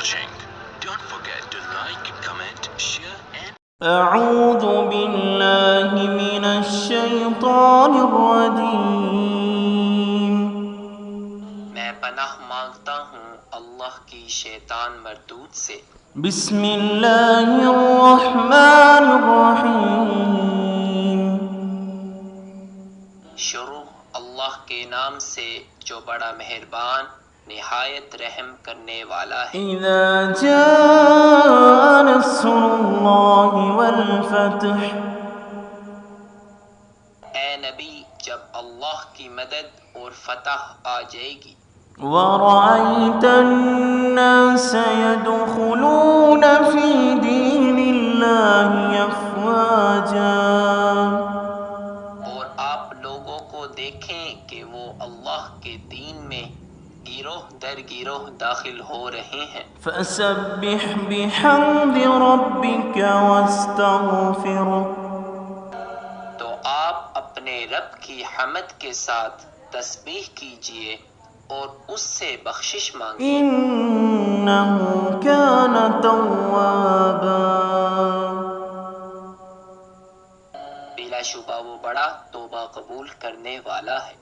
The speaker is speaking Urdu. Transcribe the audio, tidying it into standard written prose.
watching. Don't forget to like, comment, share and أعوذ بالله من الشيطان الرجيم میں پناہ مانگتا ہوں اللہ کی شیطان مردود سے۔ بسم الله الرحمن الرحيم شروع اللہ کے نام سے جو بڑا مہربان نہایت رحم کرنے والا ہے۔ إذا جاء نصر الله والفتح اے نبی جب اللہ کی مدد اور فتح آ جائے گی، ورأيت الناس يدخلون في دين الله أفواجا اور آپ لوگوں کو دیکھیں کہ وہ اللہ کے دین میں گروہ در گروہ داخل ہو رہے ہیں، فسبح بحمد ربك واستغفره تو آپ اپنے رب کی حمد کے ساتھ تسبیح کیجئے اور اس سے بخشش مانگیے، إنه كان توابا بلا شبہ وہ بڑا توبہ قبول کرنے والا ہے۔